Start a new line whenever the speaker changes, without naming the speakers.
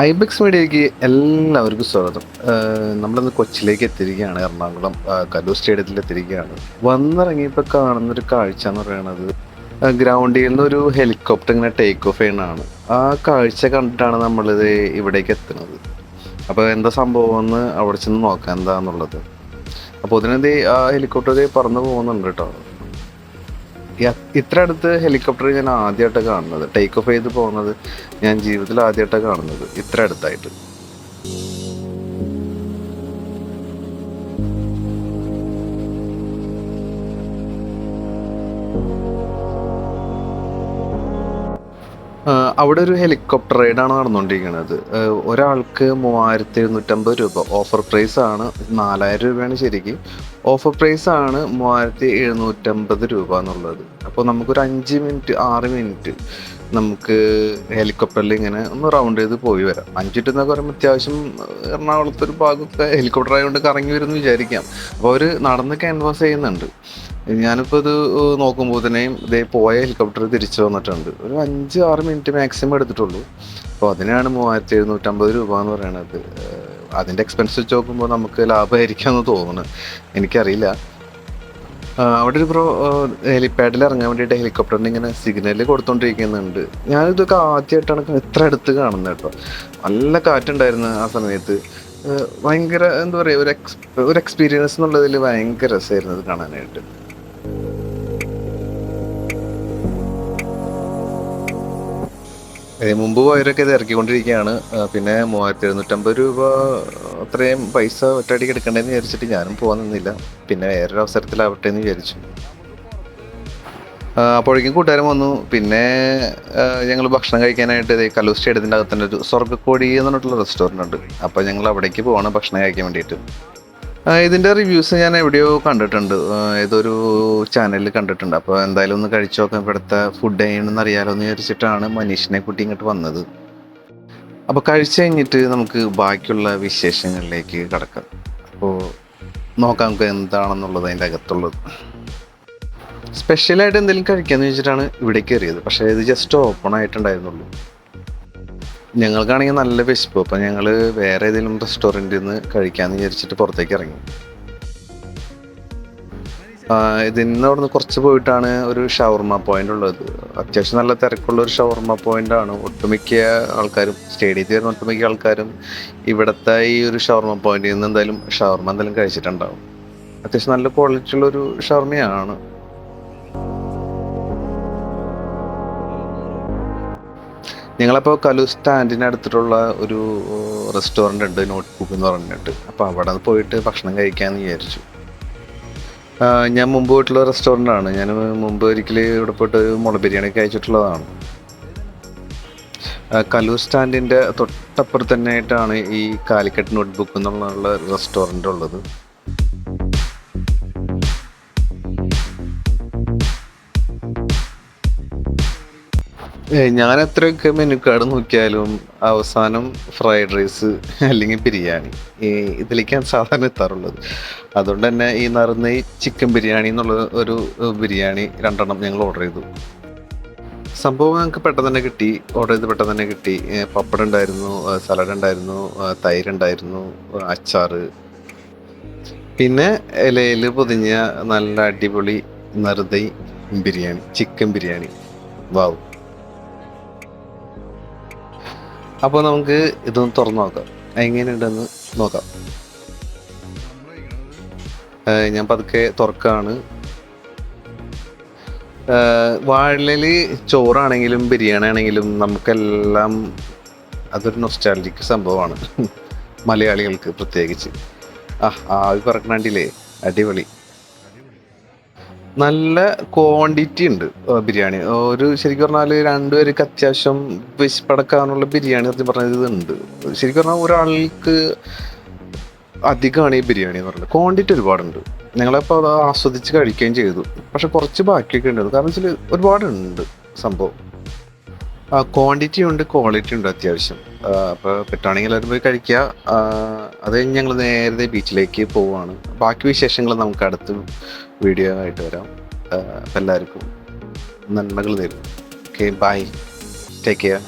Ibex മീഡിയയ്ക്ക് എല്ലാവർക്കും സ്വാഗതം. നമ്മളിന്ന് കൊച്ചിയിലേക്ക് എത്തിയിരിക്കുകയാണ്. എറണാകുളം കലൂർ സ്റ്റേഡിയത്തിൽ എത്തിയിരിക്കുകയാണ്. വന്നിറങ്ങിയപ്പോൾ കാണുന്നൊരു കാഴ്ച എന്ന് പറയുന്നത് ഗ്രൗണ്ടിൽ നിന്ന് ഒരു ഹെലികോപ്റ്റർ ഇങ്ങനെ ടേക്ക് ഓഫ് ചെയ്യണതാണ്. ആ കാഴ്ച കണ്ടിട്ടാണ് നമ്മളിത് ഇവിടേക്ക് എത്തുന്നത്. അപ്പോൾ എന്താ സംഭവം എന്ന് അവിടെ ചെന്ന് നോക്കാം എന്താന്നുള്ളത്. അപ്പോൾ ഇതിനെന്തേ ആ ഹെലികോപ്റ്റർ പറന്ന് പോകുന്നുണ്ട് കേട്ടോ. ഇത്ര അടുത്ത് ഹെലികോപ്റ്റർ ഞാൻ ആദ്യമായിട്ടാണ് കാണുന്നത്. ടേക്ക് ഓഫ് ചെയ്ത് പോകുന്നത് ഞാൻ ജീവിതത്തിൽ ആദ്യമായിട്ടാണ് കാണുന്നത്, ഇത്ര അടുത്തായിട്ട്. അവിടെ ഒരു ഹെലികോപ്റ്റർ റൈഡാണ് നടന്നുകൊണ്ടിരിക്കുന്നത്. ഒരാൾക്ക് 3750 രൂപ ഓഫർ പ്രൈസ് ആണ്. 4000 രൂപയാണ് ശരിക്കും. ഓഫർ പ്രൈസ് ആണ് 3750 രൂപ എന്നുള്ളത്. അപ്പോൾ നമുക്കൊരു 5 മിനിറ്റ് 6 മിനിറ്റ് നമുക്ക് ഹെലികോപ്റ്ററിൽ ഇങ്ങനെ ഒന്ന് റൗണ്ട് ചെയ്ത് പോയി വരാം. 5 മിനിറ്റ് എന്നൊക്കെ പറയുമ്പോൾ അത്യാവശ്യം എറണാകുളത്തെ ഒരു ഭാഗമൊക്കെ ഹെലികോപ്റ്റർ ആയതുകൊണ്ട് കറങ്ങി വരുമെന്ന് വിചാരിക്കാം. അപ്പോൾ അവർ നടന്ന് ക്യാൻവാസ് ചെയ്യുന്നുണ്ട്. ഞാനിപ്പോൾ ഇത് നോക്കുമ്പോൾ തന്നെയും ഇതേ പോയ ഹെലികോപ്റ്റർ തിരിച്ചു വന്നിട്ടുണ്ട്. ഒരു 5-6 മിനിറ്റ് മാക്സിമം എടുത്തിട്ടുള്ളൂ. അപ്പോൾ അതിനാണ് 3750 രൂപ എന്ന് പറയണത്. അതിൻ്റെ എക്സ്പെൻസ് വെച്ച് നോക്കുമ്പോൾ നമുക്ക് ലാഭമായിരിക്കാമെന്ന് തോന്നുന്നു, എനിക്കറിയില്ല. അവിടെ ഒരു ഹെലിപ്പാഡിൽ ഇറങ്ങാൻ വേണ്ടിയിട്ട് ഹെലികോപ്റ്ററിന് ഇങ്ങനെ സിഗ്നൽ കൊടുത്തോണ്ടിരിക്കുന്നുണ്ട്. ഞാനിതൊക്കെ ആദ്യമായിട്ടാണ് ഇത്ര അടുത്ത് കാണുന്നത് കേട്ടോ. നല്ല കാറ്റുണ്ടായിരുന്നു ആ സമയത്ത്. ഭയങ്കര എന്താ പറയുക, ഒരു എക്സ്പീരിയൻസ് എന്നുള്ളതിൽ ഭയങ്കര രസമായിരുന്നു ഇത് കാണാനായിട്ട്. മുമ്പ് പോയവരൊക്കെ ഇത് ഇറക്കിക്കൊണ്ടിരിക്കുകയാണ്. പിന്നെ 3750 രൂപ അത്രയും പൈസ ഒറ്റയടിക്ക് എടുക്കണ്ടെന്ന് വിചാരിച്ചിട്ട് ഞാനും പോകാൻ നിന്നില്ല. പിന്നെ വേറൊരു അവസരത്തിലാവട്ടെ എന്ന് വിചാരിച്ചു. അപ്പോഴേക്കും കൂട്ടുകാരൻ വന്നു. പിന്നെ ഞങ്ങൾ ഭക്ഷണം കഴിക്കാനായിട്ട് കലൂർ സ്റ്റേഡിയത്തിൻ്റെ അകത്ത് തന്നെ ഒരു സ്വർഗ്ഗക്കോടി എന്ന് പറഞ്ഞിട്ടുള്ള റെസ്റ്റോറൻ്റ് ഉണ്ട്. അപ്പോൾ ഞങ്ങൾ അവിടേക്ക് പോവാണ് ഭക്ഷണം കഴിക്കാൻ വേണ്ടിയിട്ട്. ഇതിൻ്റെ റിവ്യൂസ് ഞാൻ എവിടെയോ കണ്ടിട്ടുണ്ട്, ഏതൊരു ചാനലിൽ കണ്ടിട്ടുണ്ട്. അപ്പോൾ എന്തായാലും ഒന്ന് കഴിച്ചു നോക്കാം, ഇവിടുത്തെ ഫുഡ് എങ്ങനെയാണെന്ന് അറിയാലോ എന്ന് വിചാരിച്ചിട്ടാണ് മനീഷിനെ കൂട്ടി ഇങ്ങോട്ട് വന്നത്. അപ്പോൾ കഴിച്ചു കഴിഞ്ഞിട്ട് നമുക്ക് ബാക്കിയുള്ള വിശേഷങ്ങളിലേക്ക് കടക്കാം. അപ്പോൾ നോക്കാം നമുക്ക് എന്താണെന്നുള്ളത് അതിൻ്റെ അകത്തുള്ളത്. സ്പെഷ്യലായിട്ട് എന്തെങ്കിലും കഴിക്കാമെന്ന് വെച്ചിട്ടാണ് ഇവിടെ കയറിയത്. പക്ഷേ ഇത് ജസ്റ്റ് ഓപ്പൺ ആയിട്ടുണ്ടായിരുന്നുള്ളൂ. ഞങ്ങൾക്കാണെങ്കിൽ നല്ല വിശപ്പ്. അപ്പം ഞങ്ങൾ വേറെ ഏതെങ്കിലും റെസ്റ്റോറൻറ്റിൽ നിന്ന് കഴിക്കാമെന്ന് വിചാരിച്ചിട്ട് പുറത്തേക്ക് ഇറങ്ങി. ഇതിന്ന് അവിടെ നിന്ന് കുറച്ച് പോയിട്ടാണ് ഒരു ഷവർമ പോയിന്റ് ഉള്ളത്. അത്യാവശ്യം നല്ല തിരക്കുള്ള ഒരു ഷവർമ പോയിന്റ് ആണ്. ഒട്ടുമിക്ക ആൾക്കാരും, സ്റ്റേഡിയത്തിൽ വരുന്ന ഒട്ടുമിക്ക ആൾക്കാരും ഇവിടുത്തെ ഈ ഒരു ഷവർമ പോയിന്റിൽ നിന്ന് എന്തായാലും ഷവർമ എന്തെങ്കിലും കഴിച്ചിട്ടുണ്ടാവും. അത്യാവശ്യം നല്ല ക്വാളിറ്റി ഉള്ള ഒരു ഷവർമയാണ്. ഞങ്ങളപ്പോൾ കലൂർ സ്റ്റാൻഡിന് അടുത്തിട്ടുള്ള ഒരു റെസ്റ്റോറൻ്റ് ഉണ്ട്, നോട്ട് ബുക്ക് എന്ന് പറഞ്ഞിട്ട്. അപ്പോൾ അവിടെ പോയിട്ട് ഭക്ഷണം കഴിക്കാമെന്ന് വിചാരിച്ചു. ഞാൻ മുമ്പ് പോയിട്ടുള്ള റെസ്റ്റോറൻ്റാണ്. ഞാൻ മുമ്പ് ഒരിക്കൽ ഇവിടെ പോയിട്ട് മുള ബിരിയാണി കഴിച്ചിട്ടുള്ളതാണ്. കലൂർ സ്റ്റാൻഡിൻ്റെ തൊട്ടപ്പുറത്ത് തന്നെ ആയിട്ടാണ് ഈ കാലിക്കറ്റ് നോട്ട് ബുക്ക് എന്നുള്ള റെസ്റ്റോറൻ്റ് ഉള്ളത്. ഞാൻ എത്രയൊക്കെ മെനു കാർഡ് നോക്കിയാലും അവസാനം ഫ്രൈഡ് റൈസ് അല്ലെങ്കിൽ ബിരിയാണി ഇതിലേക്കാണ് സാധാരണ എത്താറുള്ളത്. അതുകൊണ്ട് തന്നെ ഈ നറുനെയ് ചിക്കൻ ബിരിയാണി എന്നുള്ള ഒരു ബിരിയാണി 2 എണ്ണം ഞങ്ങൾ ഓർഡർ ചെയ്തു. സംഭവം ഞങ്ങൾക്ക് പെട്ടെന്ന് തന്നെ കിട്ടി. ഓർഡർ ചെയ്ത് പെട്ടെന്ന് തന്നെ കിട്ടി. പപ്പടം ഉണ്ടായിരുന്നു, സലാഡ് ഉണ്ടായിരുന്നു, തൈര് ഉണ്ടായിരുന്നു, അച്ചാറ്, പിന്നെ ഇലയിൽ പൊതിഞ്ഞ നല്ല അടിപൊളി നറുനെയ് ബിരിയാണി, ചിക്കൻ ബിരിയാണി. വാവ്! അപ്പോൾ നമുക്ക് ഇതൊന്ന് തുറന്നു നോക്കാം, എങ്ങനെയുണ്ടെന്ന് നോക്കാം. ഞാൻ പതുക്കെ തുറക്കാണ്. വാഴയിലയിൽ ചോറാണെങ്കിലും ബിരിയാണി ആണെങ്കിലും നമുക്കെല്ലാം അതൊരു നൊസ്റ്റാൾജിക് സംഭവമാണ്, മലയാളികൾക്ക് പ്രത്യേകിച്ച്. ആവി പറക്കണണ്ടില്ലേ, അടിപൊളി. നല്ല ക്വാണ്ടിറ്റി ഉണ്ട് ബിരിയാണി. ഒരു ശരിക്കും പറഞ്ഞാൽ 2 പേർക്ക് അത്യാവശ്യം വിശപ്പടക്കാനുള്ള ബിരിയാണി സത്യം പറഞ്ഞാൽ ഇതുണ്ട്. ശരിക്കും പറഞ്ഞാൽ ഒരാൾക്ക് അധികമാണ് ഈ ബിരിയാണി എന്ന് പറയുന്നത്. ക്വാണ്ടിറ്റി ഒരുപാടുണ്ട്. ഞങ്ങളപ്പോൾ അത് ആസ്വദിച്ച് കഴിക്കുകയും ചെയ്തു. പക്ഷെ കുറച്ച് ബാക്കിയൊക്കെ ഉണ്ട്. കാരണം വെച്ചാൽ ഒരുപാടുണ്ട് സംഭവം. ക്വാണ്ടിറ്റി ഉണ്ട്, ക്വാളിറ്റി ഉണ്ട് അത്യാവശ്യം. അപ്പോൾ പറ്റുകയാണെങ്കിൽ എല്ലാവരും പോയി കഴിക്കുക. അത് കഴിഞ്ഞ് ഞങ്ങൾ നേരത്തെ ബീച്ചിലേക്ക് പോവുകയാണ്. ബാക്കി വിശേഷങ്ങൾ നമുക്ക് അടുത്ത വീഡിയോ ആയിട്ട് വരാം. അപ്പം എല്ലാവർക്കും നന്മകൾ നേരുന്നു. Okay, bye, take care.